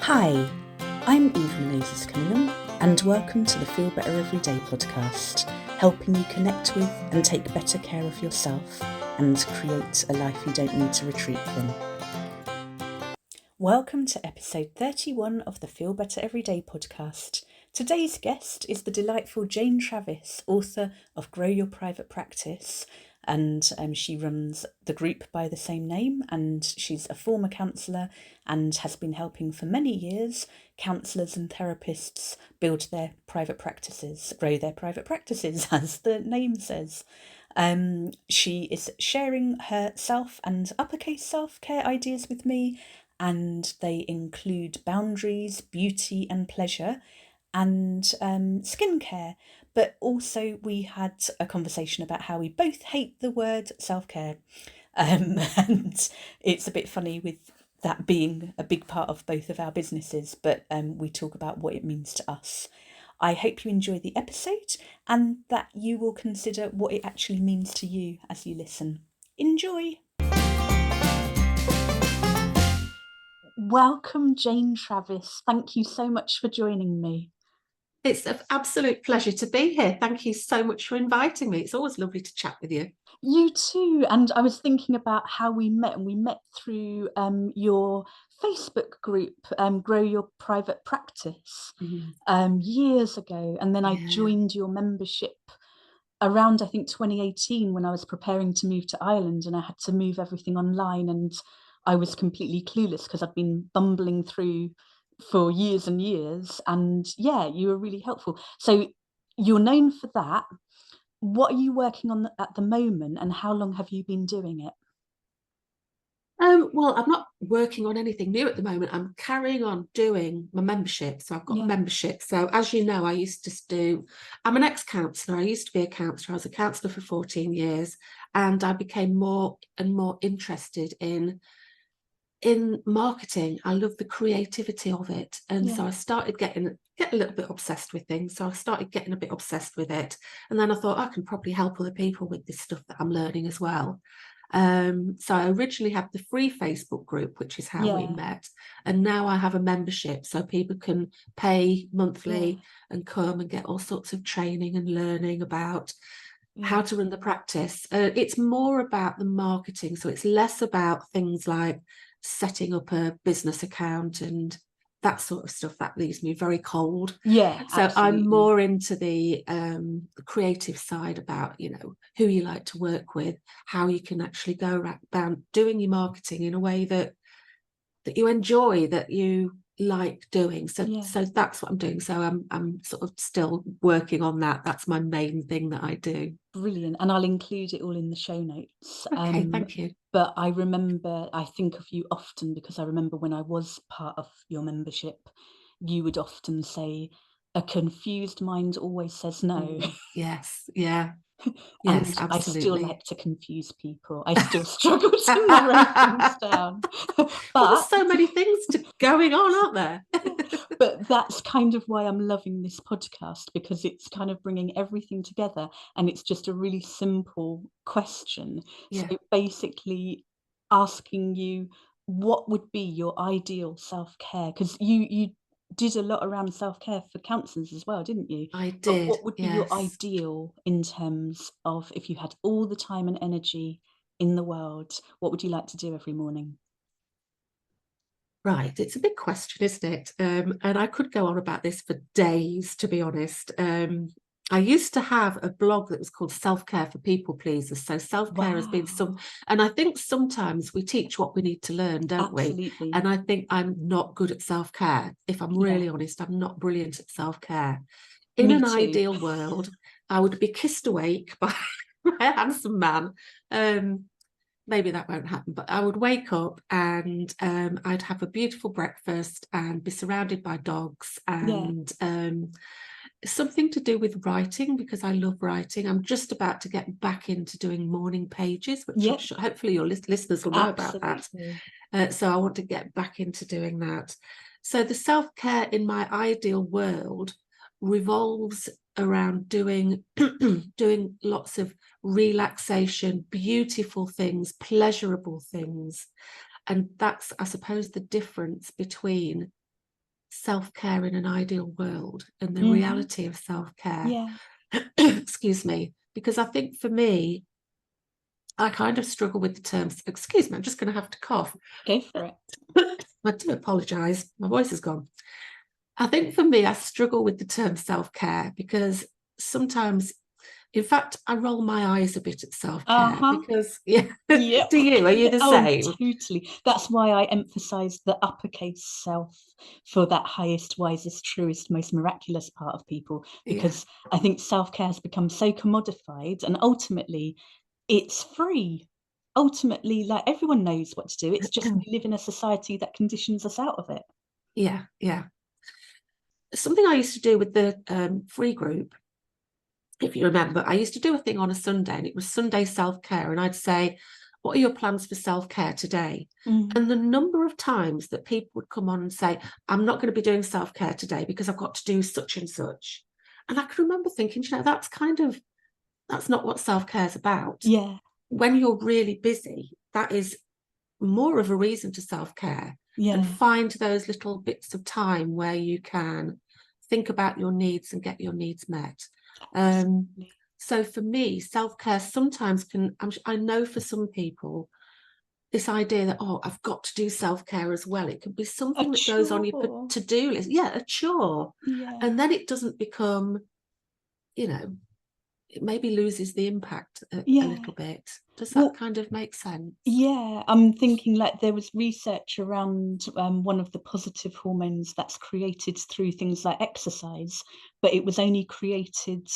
Hi, I'm Eve Menezes Cunningham, and welcome to the Feel Better Everyday podcast, helping you connect with and take better care of yourself and create a life you don't need to retreat from. Welcome to episode 31 of the Feel Better Everyday podcast. Today's guest is the delightful Jane Travis, author of Grow Your Private Practice, and she runs the group by the same name, and she's a former counsellor and has been helping for many years counsellors and therapists build their private practices, grow their private practices, as the name says. She is sharing her self and uppercase self-care ideas with me, and they include boundaries, beauty and pleasure, and skincare. But also we had a conversation about how we both hate the word self-care. And it's a bit funny with that being a big part of both of our businesses, but we talk about what it means to us. I hope you enjoy the episode and that you will consider what it actually means to you as you listen. Enjoy! Welcome, Jane Travis. Thank you so much for joining me. It's an absolute pleasure to be here. Thank you so much for inviting me. It's always lovely to chat with you. You too. And I was thinking about how we met, and we met through your Facebook group, Grow Your Private Practice, years ago. And then I joined your membership around, I think, 2018, when I was preparing to move to Ireland, and I had to move everything online, and I was completely clueless because I'd been bumbling through for years and years. And yeah, you were really helpful. So you're known for that. What are you working on at the moment, and how long have you been doing it? Well, I'm not working on anything new at the moment. I'm carrying on doing my membership. So I've got a membership. So as you know, I'm an ex-counsellor. I used to be a counsellor. I was a counsellor for 14 years, and I became more and more interested in marketing. I love the creativity of it. And so I started getting a little bit obsessed with things. So I started getting a bit obsessed with it. And then I thought I can probably help other people with this stuff that I'm learning as well. So I originally had the free Facebook group, which is how we met. And now I have a membership, so people can pay monthly and come and get all sorts of training and learning about how to run the practice. It's more about the marketing. So it's less about things like setting up a business account and that sort of stuff. That leaves me very cold. So absolutely. I'm more into the creative side about, who you like to work with, how you can actually go around doing your marketing in a way that you enjoy, that you like doing. So that's what I'm doing. So I'm sort of still working on that. That's my main thing that I do. Brilliant. And I'll include it all in the show notes. Okay, thank you. But I think of you often because I remember when I was part of your membership, you would often say, a confused mind always says no. Yes, yeah. Yes, absolutely. I still like to confuse people. I still struggle to narrow things down. But there's so many things going on, aren't there? But that's kind of why I'm loving this podcast, because it's kind of bringing everything together, and it's just a really simple question. So basically asking you, what would be your ideal self-care? Because you did a lot around self-care for counsellors as well, didn't you? I But did. what would be your ideal in terms of, if you had all the time and energy in the world, what would you like to do every morning? Right, it's a big question, isn't it? And I could go on about this for days, to be honest. I used to have a blog that was called Self-Care for People Pleasers. So self-care has been and I think sometimes we teach what we need to learn, don't we? And I think I'm not good at self-care. If I'm really honest, I'm not brilliant at self-care. In an ideal world, I would be kissed awake by a handsome man. Maybe that won't happen, but I would wake up and I'd have a beautiful breakfast and be surrounded by dogs and something to do with writing, because I love writing. I'm just about to get back into doing morning pages, which hopefully your listeners will know about that. So I want to get back into doing that. So the self-care in my ideal world revolves around doing doing lots of relaxation, beautiful things, pleasurable things. And that's, I suppose, the difference between self-care in an ideal world and the Mm-hmm. reality of self-care. Yeah. Excuse me, because I think for me, I kind of struggle with the terms. Excuse me, I'm just going to have to cough. Go for it. I do apologize. My voice is gone. I think for me, I struggle with the term self-care because sometimes, in fact, I roll my eyes a bit at self-care Uh-huh. because, yeah, Yep. do you? Are you the Oh, same? totally. That's why I emphasize the uppercase self for that highest, wisest, truest, most miraculous part of people, Yeah, because I think self-care has become so commodified and ultimately it's free. Ultimately, like everyone knows what to do. It's just we live in a society that conditions us out of it. yeah, yeah. Something I used to do with the free group, if you remember, I used to do a thing on a Sunday and it was Sunday self-care. And I'd say, what are your plans for self-care today? Mm. And the number of times that people would come on and say, I'm not going to be doing self-care today because I've got to do such and such. And I can remember thinking, that's not what self-care is about. Yeah, When you're really busy, that is more of a reason to self-care, and yeah. find those little bits of time where you can think about your needs and get your needs met. Um, Absolutely. so for me, self-care sometimes I know for some people, this idea that, oh, I've got to do self-care as well. It could be A something that goes on your chore. to-do list. Yeah, a chore. Yeah. And then it doesn't become, you know, it maybe loses the impact a Yeah. little bit. Does that Well, kind of make sense? yeah, I'm thinking like there was research around one of the positive hormones that's created through things like exercise, but it was only created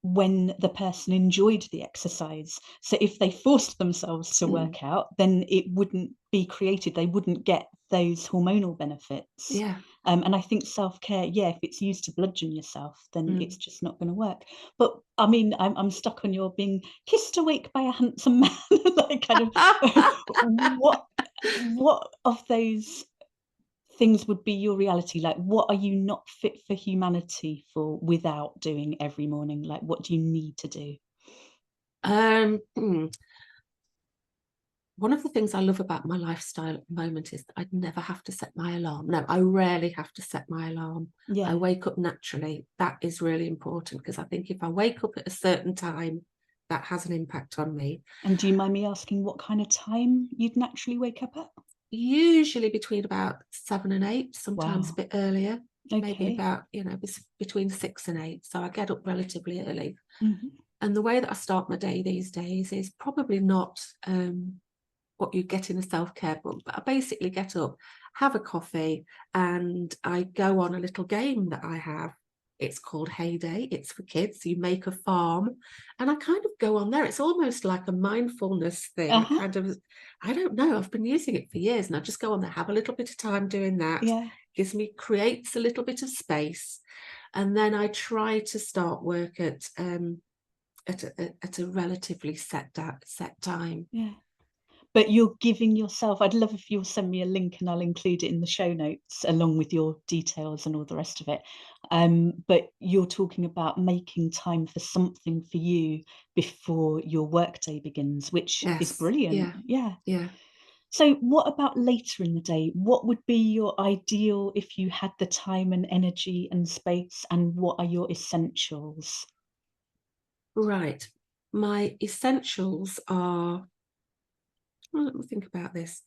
when the person enjoyed the exercise. So if they forced themselves to Mm, work out, then it wouldn't be created. They wouldn't get those hormonal benefits. yeah. And I think self-care, yeah, if it's used to bludgeon yourself, then it's Mm. just not going to work. But I mean, I'm stuck on your being kissed awake by a handsome man, like kind of what what of those things would be your reality? Like, what are you not fit for humanity for without doing every morning? Like, what do you need to do? Hmm. One of the things I love about my lifestyle at the moment is that I'd never have to set my alarm. No, I rarely have to set my alarm. I Yeah. wake up naturally. That is really important because I think if I wake up at a certain time, that has an impact on me. And do you mind me asking what kind of time you'd naturally wake up at? Usually between about 7 and 8, sometimes a Wow. bit earlier, maybe Okay. about, between 6 and 8. So I get up relatively early. Hmm. And the way that I start my day these days is probably not what you get in a self-care book, but I basically get up, have a coffee, and I go on a little game that I have. It's called Heyday. It's for kids. You make a farm, and I kind of go on there. It's almost like a mindfulness thing. Uh-huh. I don't know, I've been using it for years, and I just go on there, have a little bit of time doing that. Yeah. Creates a little bit of space, and then I try to start work at a relatively set time. Yeah. But you're giving yourself, I'd love if you'll send me a link and I'll include it in the show notes along with your details and all the rest of it. But you're talking about making time for something for you before your workday begins, which is Yes, brilliant. yeah, Yeah. yeah. So what about later in the day? What would be your ideal if you had the time and energy and space, and what are your essentials? Right. My essentials are, well, let me think about this.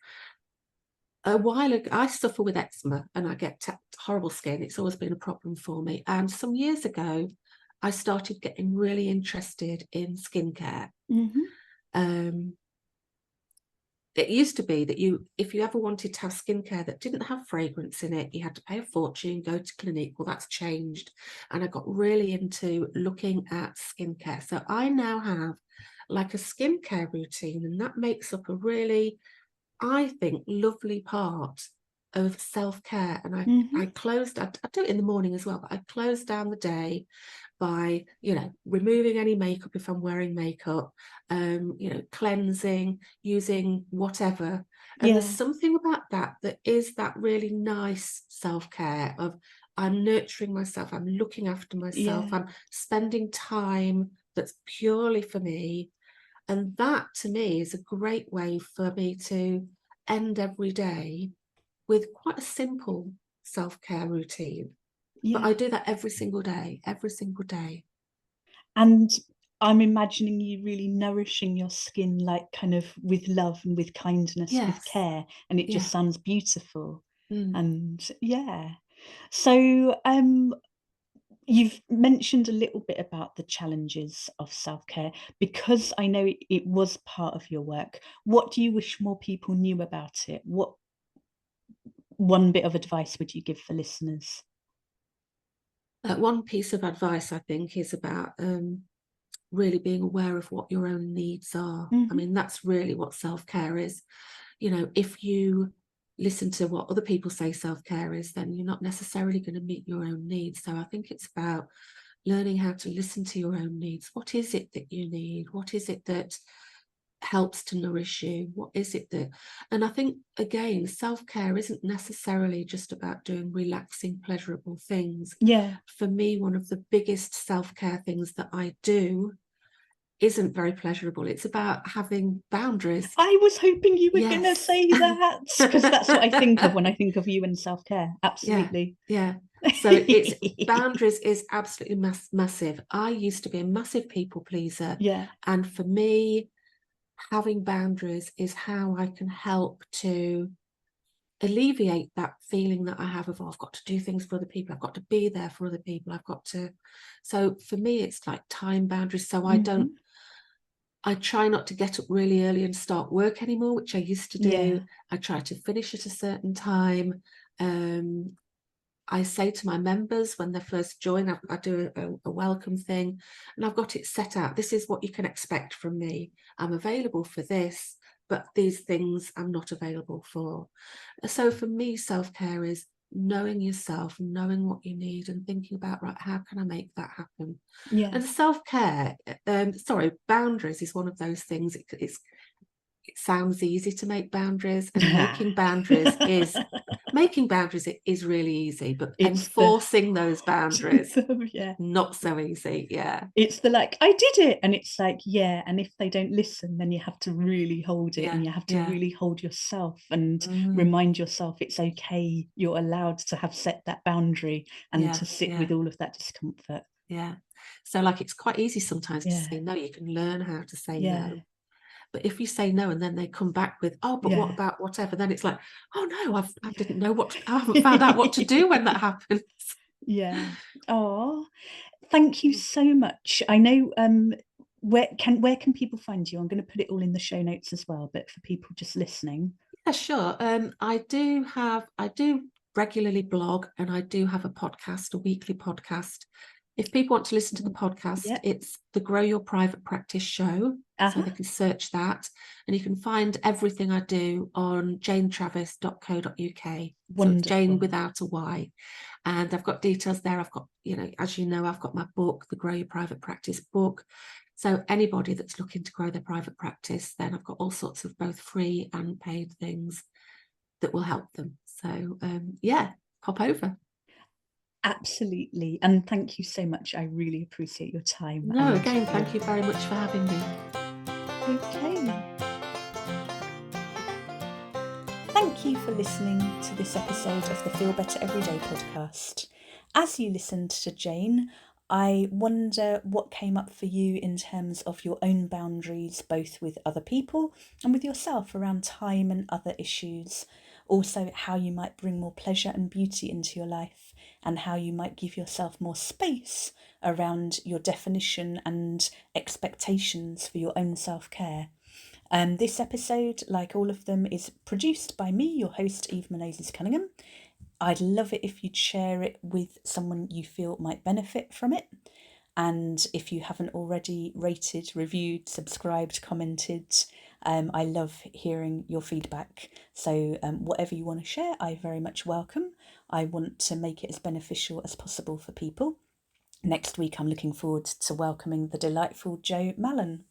A while ago, I suffer with eczema and I get horrible skin. It's always been a problem for me. And some years ago, I started getting really interested in skincare. Hmm. Um, it used to be that if you ever wanted to have skincare that didn't have fragrance in it, you had to pay a fortune, go to Clinique. Well, that's changed. And I got really into looking at skincare. So I now have like a skincare routine, and that makes up a really, I think, lovely part of self-care. And Hmm. I do it in the morning as well, but I close down the day by, removing any makeup if I'm wearing makeup, cleansing, using whatever. And there's Yeah. something about that is that really nice self-care of, I'm nurturing myself, I'm looking after myself, Yeah. I'm spending time that's purely for me. And that to me is a great way for me to end every day with quite a simple self-care routine. Yeah. But I do that every single day, every single day. And I'm imagining you really nourishing your skin, like kind of with love and with kindness, with Yes. care, and it Yeah. just sounds beautiful. Mm. And yeah. So you've mentioned a little bit about the challenges of self-care. Because I know it was part of your work, what do you wish more people knew about it? What one bit of advice would you give for listeners? One piece of advice I think is about really being aware of what your own needs are. I Mhm. mean, that's really what self-care is. You know, if you listen to what other people say self-care is, then you're not necessarily going to meet your own needs. So I think it's about learning how to listen to your own needs. What is it that you need? What is it that helps to nourish you? What is it that, and I think again, self-care isn't necessarily just about doing relaxing, pleasurable things. Yeah. For me, one of the biggest self-care things that I do isn't very pleasurable. It's about having boundaries. I was hoping you were gonna Yes. say that, because that's what I think of when I think of you and self-care. Yeah, Absolutely. yeah. So it's boundaries is absolutely massive. I used to be a massive people pleaser, Yeah. and for me, having boundaries is how I can help to alleviate that feeling that I have of, oh, I've got to do things for other people, I've got to be there for other people, I've got to. So for me, it's like time boundaries. So Mhm. I try not to get up really early and start work anymore, which I used to do. Yeah. I try to finish at a certain time. I say to my members when they first join, I do a welcome thing, and I've got it set out. This is what you can expect from me. I'm available for this, but these things I'm not available for. So for me, self-care is knowing yourself, knowing what you need, and thinking about, right, how can I make that happen? Yeah. And self-care, boundaries is one of those things. It sounds easy to make boundaries, and making boundaries is really easy, but It's the enforcing those boundaries, yeah. not so easy. Yeah, It's the, like, "I did it," and it's like, yeah, and if they don't listen, then you have to really hold it, yeah, and you have to yeah. really hold yourself and Mm, remind yourself it's okay, you're allowed to have set that boundary and yeah, to sit yeah, with all of that discomfort. yeah. So like it's quite easy sometimes to Yeah, say no. You can learn how to say yeah, no. But if you say no and then they come back with, oh, but what yeah. about whatever, then it's like, oh no, I didn't know I haven't found out what to do when that happens. Yeah. Oh, thank you so much. I know, where can people find you? I'm gonna put it all in the show notes as well, but for people just listening. Yeah, sure. I do regularly blog, and I do have a podcast, a weekly podcast. If people want to listen to the podcast, Yeah. it's the Grow Your Private Practice Show. So Uh-huh. they can search that, and you can find everything I do on janetravis.co.uk. So it's Jane Wonderful. without a Y. And I've got details there. I've got, as you know, I've got my book, the Grow Your Private Practice book. So anybody that's looking to grow their private practice, then I've got all sorts of both free and paid things that will help them. So yeah, pop over. Absolutely. And thank you so much. I really appreciate your time No, and again, your thank you very much for having me. okay. Thank you for listening to this episode of the Feel Better Everyday podcast. As you listened to Jane, I wonder what came up for you in terms of your own boundaries, both with other people and with yourself around time and other issues. Also, how you might bring more pleasure and beauty into your life, and how you might give yourself more space around your definition and expectations for your own self-care. This episode, like all of them, is produced by me, your host, Eve Menezes Cunningham. I'd love it if you'd share it with someone you feel might benefit from it. And if you haven't already rated, reviewed, subscribed, commented, I love hearing your feedback. So, whatever you want to share, I very much welcome. I want to make it as beneficial as possible for people. Next week, I'm looking forward to welcoming the delightful Jo Mallon.